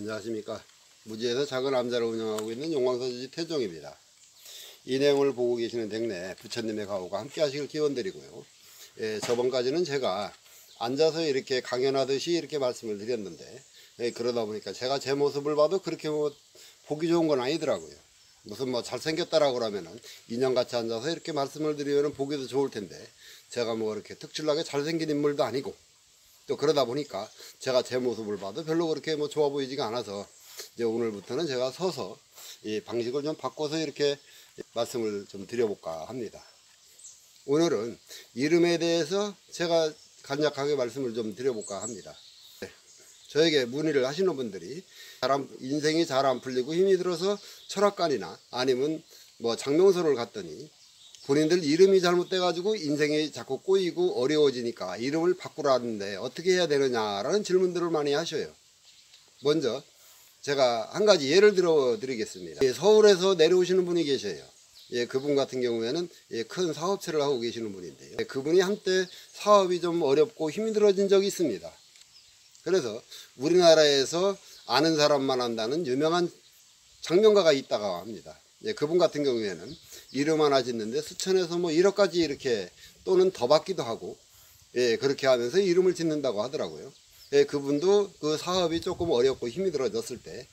안녕하십니까. 무지에서 작은 남자를 운영하고 있는 용광서지지 태종입니다. 이 내용을 보고 계시는 댁내 부처님의 가호가 함께 하시길 기원드리고요. 저번까지는 제가 앉아서 이렇게 강연하듯이 이렇게 말씀을 드렸는데, 그러다 보니까 제가 제 모습을 봐도 그렇게 보기 좋은 건 아니더라고요. 무슨 잘생겼다라고 그러면은 인형같이 앉아서 이렇게 말씀을 드리면 보기도 좋을 텐데, 제가 이렇게 특출나게 잘생긴 인물도 아니고, 또 그러다 보니까 제가 제 모습을 봐도 별로 그렇게 좋아 보이지가 않아서, 이제 오늘부터는 제가 서서 이 방식을 좀 바꿔서 이렇게 말씀을 좀 드려볼까 합니다. 오늘은 이름에 대해서 제가 간략하게 말씀을 좀 드려볼까 합니다. 저에게 문의를 하시는 분들이 인생이 잘 안 풀리고 힘이 들어서 철학관이나 아니면 장명소를 갔더니 본인들 이름이 잘못돼 가지고 인생이 자꾸 꼬이고 어려워지니까 이름을 바꾸라는데 어떻게 해야 되느냐라는 질문들을 많이 하셔요. 먼저 제가 한 가지 예를 들어 드리겠습니다. 서울에서 내려오시는 분이 계셔요. 그분 같은 경우에는 큰 사업체를 하고 계시는 분인데요. 그분이 한때 사업이 좀 어렵고 힘이 들어진 적이 있습니다. 그래서 우리나라에서 아는 사람만 한다는 유명한 장명가가 있다고 합니다. 그분 같은 경우에는 이름 하나 짓는데 수천에서 1억까지 이렇게 또는 더 받기도 하고, 그렇게 하면서 이름을 짓는다고 하더라고요. 그분도 그 사업이 조금 어렵고 힘이 들어졌을 때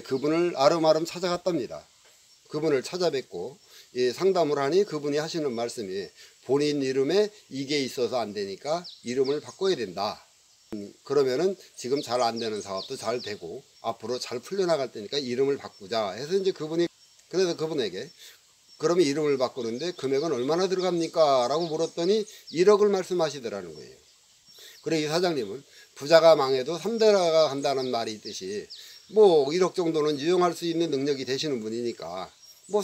그분을 아름아름 찾아갔답니다. 그분을 찾아뵙고 상담을 하니 그분이 하시는 말씀이 본인 이름에 이게 있어서 안 되니까 이름을 바꿔야 된다. 그러면은 지금 잘 안 되는 사업도 잘 되고 앞으로 잘 풀려나갈 테니까 이름을 바꾸자 해서 이제 그래서 그분에게 그러면 이름을 바꾸는데 금액은 얼마나 들어갑니까? 라고 물었더니 1억을 말씀하시더라는 거예요. 그래 이 사장님은 부자가 망해도 3대가 간다는 말이 있듯이 1억 정도는 유용할 수 있는 능력이 되시는 분이니까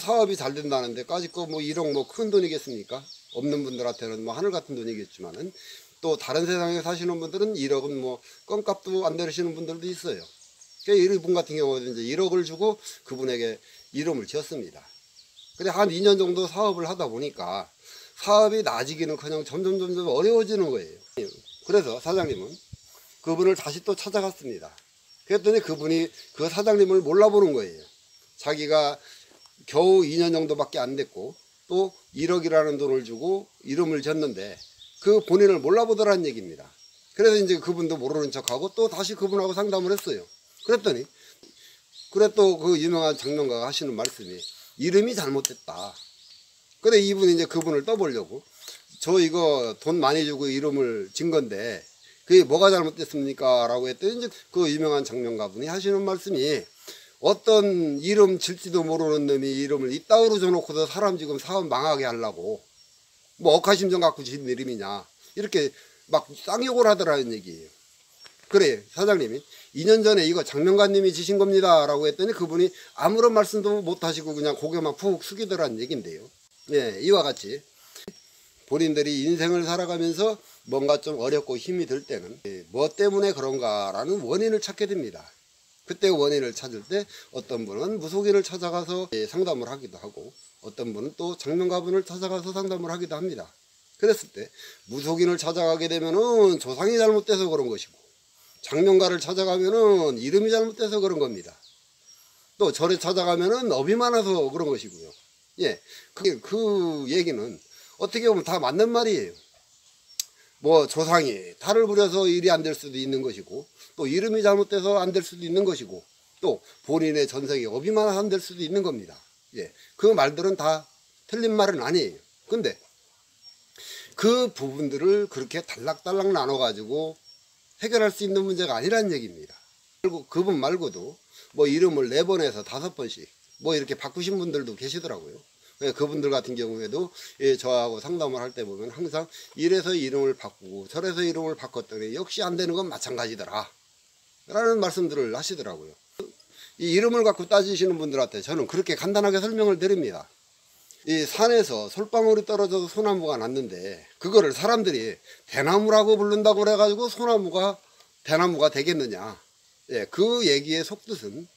사업이 잘 된다는데 까짓거 1억 큰 돈이겠습니까? 없는 분들한테는 하늘 같은 돈이겠지만은 또 다른 세상에 사시는 분들은 1억은 껌값도 안 되시는 분들도 있어요. 그러니까 이분 같은 경우는 이제 1억을 주고 그분에게 이름을 지었습니다. 근데 한 2년 정도 사업을 하다 보니까 사업이 나아지기는커녕 점점 어려워지는 거예요. 그래서 사장님은 그분을 다시 또 찾아갔습니다. 그랬더니 그분이 그 사장님을 몰라보는 거예요. 자기가 겨우 2년 정도밖에 안 됐고 또 1억이라는 돈을 주고 이름을 지었는데 그 본인을 몰라보더라는 얘기입니다. 그래서 이제 그분도 모르는 척하고 또 다시 그분하고 상담을 했어요. 그랬더니 또 그 유명한 장명가가 하시는 말씀이 이름이 잘못됐다. 근데 이분이 이제 그분을 떠보려고 저 이거 돈 많이 주고 이름을 진 건데 그게 뭐가 잘못됐습니까? 라고 했더니 이제 그 유명한 장명가 분이 하시는 말씀이 어떤 이름 질지도 모르는 놈이 이름을 이따위로 줘놓고서 사람 지금 사업 망하게 하려고 억하심정 갖고 지은 이름이냐 이렇게 막 쌍욕을 하더라는 얘기예요. 그래 사장님이 2년 전에 이거 장명가님이 지신 겁니다 라고 했더니 그분이 아무런 말씀도 못 하시고 그냥 고개만 푹 숙이더라는 얘기인데요. 이와 같이 본인들이 인생을 살아가면서 뭔가 좀 어렵고 힘이 들 때는 뭐 때문에 그런가 라는 원인을 찾게 됩니다. 그때 원인을 찾을 때 어떤 분은 무속인을 찾아가서 상담을 하기도 하고 어떤 분은 또 장명가분을 찾아가서 상담을 하기도 합니다. 그랬을 때 무속인을 찾아가게 되면은 조상이 잘못돼서 그런 것이고 장명가를 찾아가면은 이름이 잘못돼서 그런 겁니다. 또 절에 찾아가면은 업이 많아서 그런 것이고요. 그 얘기는 어떻게 보면 다 맞는 말이에요. 조상이 달을 부려서 일이 안 될 수도 있는 것이고 또 이름이 잘못돼서 안 될 수도 있는 것이고 또 본인의 전생에 업이 많아서 안 될 수도 있는 겁니다. 그 말들은 다 틀린 말은 아니에요. 근데 그 부분들을 그렇게 달락달락 나눠 가지고 해결할 수 있는 문제가 아니라는 얘기입니다. 그리고 그분 말고도 이름을 4번에서 5번씩 이렇게 바꾸신 분들도 계시더라고요. 그분들 같은 경우에도 저하고 상담을 할 때 보면 항상 이래서 이름을 바꾸고 저래서 이름을 바꿨더니 역시 안 되는 건 마찬가지더라 라는 말씀들을 하시더라고요. 이 이름을 갖고 따지시는 분들한테 저는 그렇게 간단하게 설명을 드립니다. 이 산에서 솔방울이 떨어져서 소나무가 났는데 그거를 사람들이 대나무라고 부른다고 그래가지고 대나무가 되겠느냐. 그 얘기의 속뜻은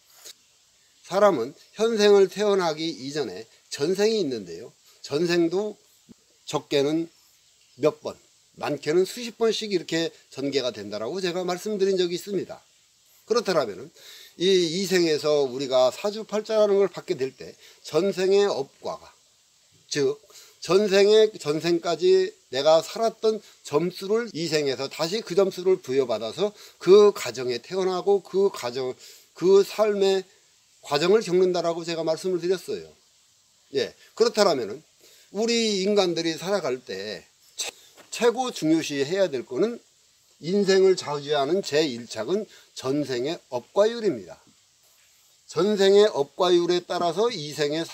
사람은 현생을 태어나기 이전에 전생이 있는데요. 전생도 적게는 몇 번, 많게는 수십 번씩 이렇게 전개가 된다라고 제가 말씀드린 적이 있습니다. 그렇다면 이 이생에서 우리가 사주팔자라는 걸 받게 될 때 전생의 업과가, 즉 전생까지 내가 살았던 점수를 이생에서 다시 그 점수를 부여받아서 그 가정에 태어나고 그 삶의 과정을 겪는다라고 제가 말씀을 드렸어요. 예, 그렇다면은 우리 인간들이 살아갈 때 최고 중요시 해야 될 거는 인생을 좌우지하는 제1착은 전생의 업과율입니다. 전생의 업과율에 따라서 이생의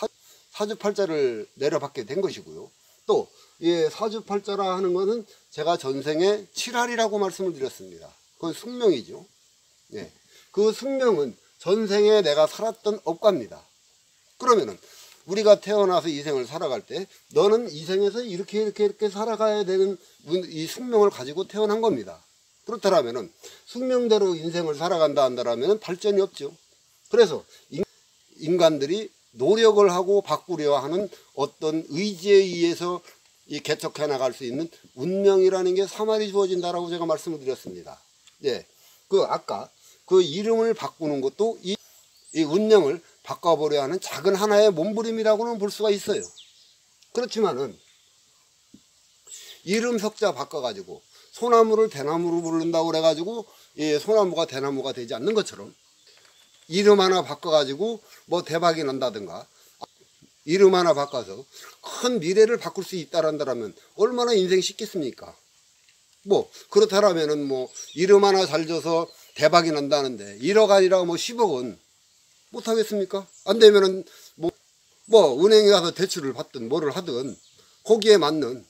사주팔자를 내려받게 된 것이고요. 또 사주팔자라 하는 것은 제가 전생의 칠할이라고 말씀을 드렸습니다. 그건 숙명이죠. 예, 그 숙명은 전생에 내가 살았던 업과입니다. 그러면은 우리가 태어나서 이 생을 살아갈 때 너는 이 생에서 이렇게 살아가야 되는 이 숙명을 가지고 태어난 겁니다. 그렇다면은 숙명대로 인생을 살아간다 한다면 발전이 없죠. 그래서 인간들이 노력을 하고 바꾸려 하는 어떤 의지에 의해서 개척해 나갈 수 있는 운명이라는 게 3할이 주어진다라고 제가 말씀을 드렸습니다. 예, 아까 그 이름을 바꾸는 것도 이 운명을 바꿔보려 하는 작은 하나의 몸부림이라고는 볼 수가 있어요. 그렇지만은 이름 석자 바꿔가지고 소나무를 대나무로 부른다고 그래가지고 소나무가 대나무가 되지 않는 것처럼 이름 하나 바꿔가지고 뭐 대박이 난다든가 이름 하나 바꿔서 큰 미래를 바꿀 수 있다란다면 얼마나 인생이 쉽겠습니까? 뭐 그렇다라면은 뭐 이름 하나 잘 줘서 대박이 난다는데 1억 아니라 뭐 10억은 못하겠습니까? 안 되면은 뭐 은행에 가서 대출을 받든 뭐를 하든 거기에 맞는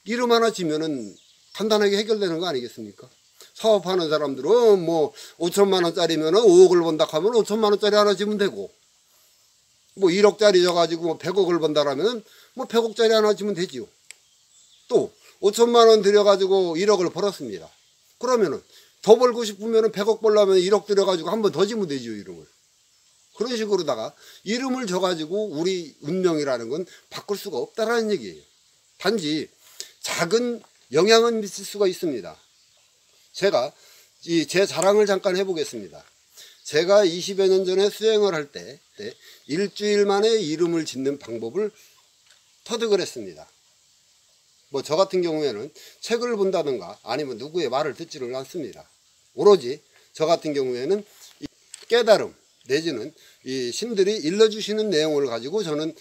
이름 하나 지면은 간단하게 해결되는 거 아니겠습니까? 사업하는 사람들은 뭐 5천만 원짜리면은 5억을 번다 하면 5천만 원짜리 하나 지면 되고, 뭐 1억짜리 져가지고 뭐 100억을 번다라면 뭐 100억짜리 하나 지면 되지요. 또 5천만 원 들여가지고 1억을 벌었습니다. 그러면은 더 벌고 싶으면은 100억 벌려면 1억 들여가지고 한 번 더 지면 되지요, 이름을. 그런 식으로다가 이름을 줘가지고 우리 운명이라는 건 바꿀 수가 없다라는 얘기예요. 단지 작은 영향은 미칠 수가 있습니다. 제가 제 자랑을 잠깐 해보겠습니다. 제가 20여 년 전에 수행을 할 때 일주일 만에 이름을 짓는 방법을 터득을 했습니다. 뭐 저 같은 경우에는 책을 본다든가 아니면 누구의 말을 듣지를 않습니다. 오로지 저 같은 경우에는 깨달음 내지는 이 신들이 일러주시는 내용을 가지고 저는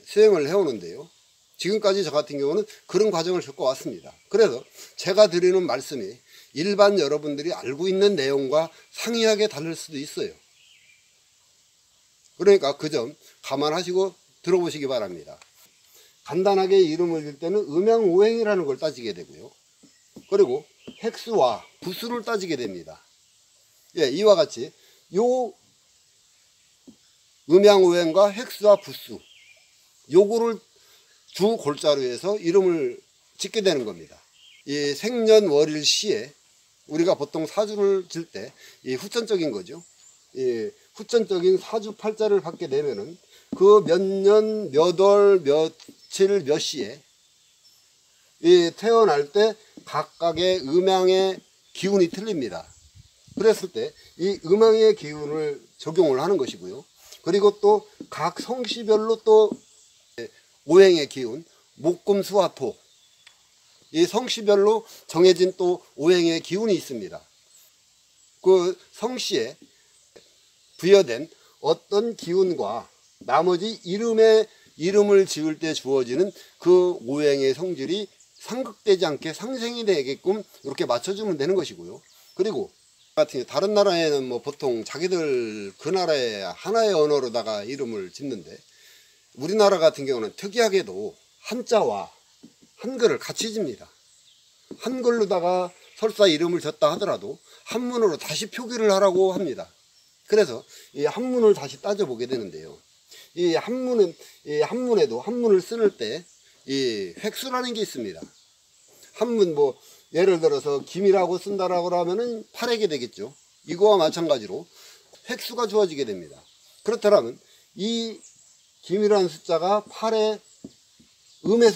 수행을 해오는데요. 지금까지 저 같은 경우는 그런 과정을 겪어왔습니다. 그래서 제가 드리는 말씀이 일반 여러분들이 알고 있는 내용과 상이하게 다를 수도 있어요. 그러니까 그 점 감안하시고 들어보시기 바랍니다. 간단하게 이름을 줄 때는 음양오행이라는 걸 따지게 되고요. 그리고 획수와 부수를 따지게 됩니다. 예, 이와 같이 요 음양오행과 획수와 부수 요거를 주 골자로 해서 이름을 짓게 되는 겁니다. 이 생년월일 시에 우리가 보통 사주를 질 때 이 후천적인 거죠. 이 후천적인 사주 팔자를 받게 되면은 그 몇 년, 몇 월, 며칠, 몇 시에 이 태어날 때 각각의 음양의 기운이 틀립니다. 그랬을 때 이 음양의 기운을 적용을 하는 것이고요. 그리고 또 각 성씨별로 또 오행의 기운, 목금수화토 이 성씨별로 정해진 또 오행의 기운이 있습니다. 그 성씨에 부여된 어떤 기운과 나머지 이름을 지을 때 주어지는 그 오행의 성질이 상극되지 않게 상생이 되게끔 이렇게 맞춰주면 되는 것이고요. 그리고 같은 다른 나라에는 뭐 보통 자기들 그 나라의 하나의 언어로다가 이름을 짓는데 우리나라 같은 경우는 특이하게도 한자와 한글을 같이 집니다. 한글로다가 설사 이름을 졌다 하더라도 한문으로 다시 표기를 하라고 합니다. 그래서 이 한문을 다시 따져보게 되는데요. 이 한문에도 한문을 쓸 때 이 획수라는 게 있습니다. 한문 뭐 예를 들어서 김이라고 쓴다라고 하면은 8획이 되겠죠. 이거와 마찬가지로 획수가 주어지게 됩니다. 그렇다면 이 김이라는 숫자가 8의 음의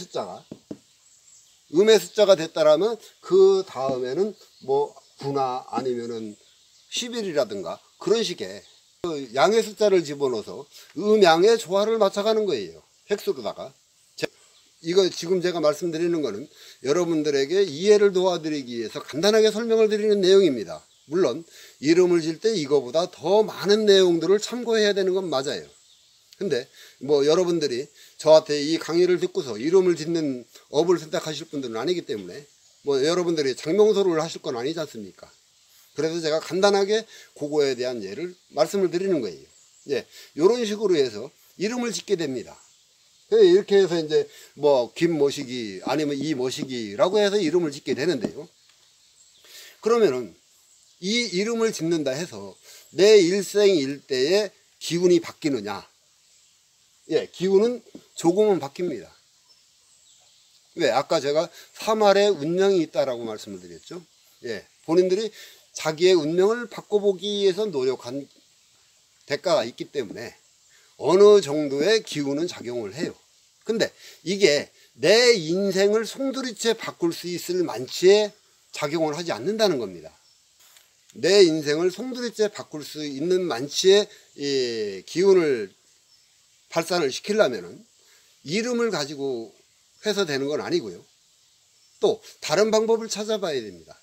숫자가 됐다라면 그 다음에는 뭐 9나 아니면은 11이라든가 그런 식의 그 양의 숫자를 집어넣어서 음양의 조화를 맞춰가는 거예요. 획수로다가. 이거 지금 제가 말씀드리는 거는 여러분들에게 이해를 도와드리기 위해서 간단하게 설명을 드리는 내용입니다. 물론 이름을 질 때 이거보다 더 많은 내용들을 참고해야 되는 건 맞아요. 근데 뭐 여러분들이 저한테 이 강의를 듣고서 이름을 짓는 업을 선택하실 분들은 아니기 때문에 뭐 여러분들이 장명소를 하실 건 아니지 않습니까? 그래서 제가 간단하게 그거에 대한 예를 말씀을 드리는 거예요. 예, 이런 식으로 해서 이름을 짓게 됩니다. 이렇게 해서 이제 뭐 김모시기 아니면 이모시기라고 해서 이름을 짓게 되는데요. 그러면은 이 이름을 짓는다 해서 내 일생일대의 기운이 바뀌느냐? 예, 기운은 조금은 바뀝니다. 왜? 아까 제가 3할의 운명이 있다라고 말씀을 드렸죠. 예, 본인들이 자기의 운명을 바꿔보기 위해서 노력한 대가가 있기 때문에 어느 정도의 기운은 작용을 해요. 근데 이게 내 인생을 송두리째 바꿀 수 있을 만치의 작용을 하지 않는다는 겁니다. 내 인생을 송두리째 바꿀 수 있는 만치의 이 기운을 발산을 시키려면은 이름을 가지고 해서 되는 건 아니고요. 또 다른 방법을 찾아봐야 됩니다.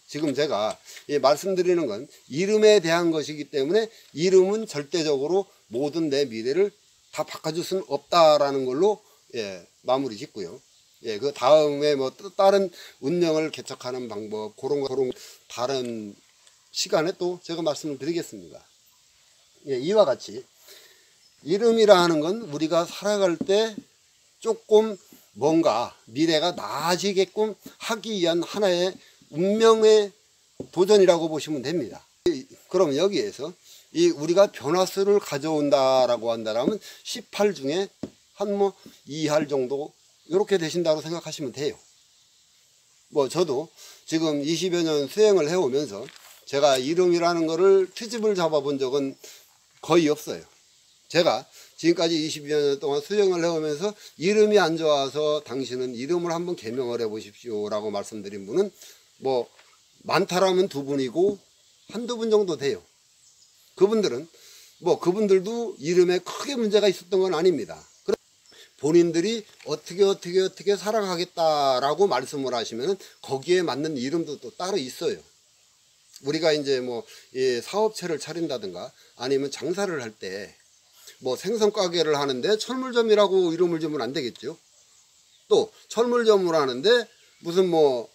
지금 제가 말씀드리는 건 이름에 대한 것이기 때문에 이름은 절대적으로 모든 내 미래를 다 바꿔줄 수는 없다라는 걸로 예, 마무리 짓고요. 예, 그 다음에 뭐 또 다른 운명을 개척하는 방법 그런 다른 시간에 또 제가 말씀을 드리겠습니다. 예, 이와 같이 이름이라 하는 건 우리가 살아갈 때 조금 뭔가 미래가 나아지게끔 하기 위한 하나의 운명의 도전이라고 보시면 됩니다. 그럼 여기에서 이 우리가 변화수를 가져온다라고 한다면 18 중에 한 뭐 2할 정도 이렇게 되신다고 생각하시면 돼요. 뭐 저도 지금 20여 년 수행을 해오면서 제가 이름이라는 거를 트집을 잡아본 적은 거의 없어요. 제가 지금까지 20여 년 동안 수행을 해오면서 이름이 안 좋아서 당신은 이름을 한번 개명을 해보십시오 라고 말씀드린 분은 뭐 많다라면 2분이고 한두 분 정도 돼요. 그분들은 뭐 그분들도 이름에 크게 문제가 있었던 건 아닙니다. 본인들이 어떻게 살아가겠다라고 말씀을 하시면 거기에 맞는 이름도 또 따로 있어요. 우리가 이제 뭐 사업체를 차린다든가 아니면 장사를 할 때 뭐 생선 가게를 하는데 철물점이라고 이름을 주면 안 되겠죠. 또 철물점을 하는데 무슨 뭐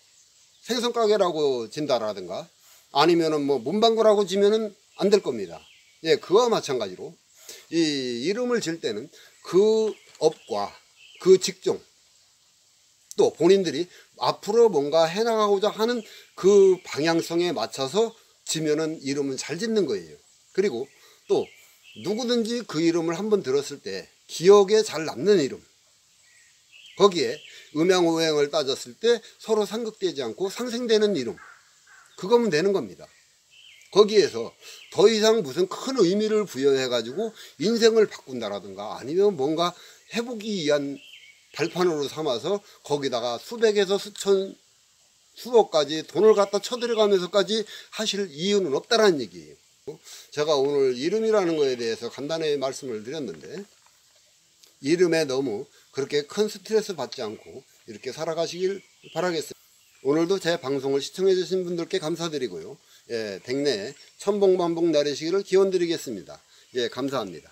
생선 가게라고 진다라든가 아니면은 뭐 문방구라고 지면은 안 될 겁니다. 예, 그와 마찬가지로 이 이름을 질 때는 그 업과 그 직종 또 본인들이 앞으로 뭔가 해나가고자 하는 그 방향성에 맞춰서 지면은 이름은 잘 짓는 거예요. 그리고 또 누구든지 그 이름을 한번 들었을 때 기억에 잘 남는 이름, 거기에 음양오행을 따졌을 때 서로 상극되지 않고 상생되는 이름, 그거면 되는 겁니다. 거기에서 더 이상 무슨 큰 의미를 부여해 가지고 인생을 바꾼다라든가 아니면 뭔가 해보기 위한 발판으로 삼아서 거기다가 수백에서 수천 수억까지 돈을 갖다 쳐들어가면서까지 하실 이유는 없다라는 얘기예요. 제가 오늘 이름이라는 거에 대해서 간단히 말씀을 드렸는데 이름에 너무 그렇게 큰 스트레스 받지 않고 이렇게 살아가시길 바라겠습니다. 오늘도 제 방송을 시청해 주신 분들께 감사드리고요. 예, 댁내에 천복만복 나르시기를 기원드리겠습니다. 예, 감사합니다.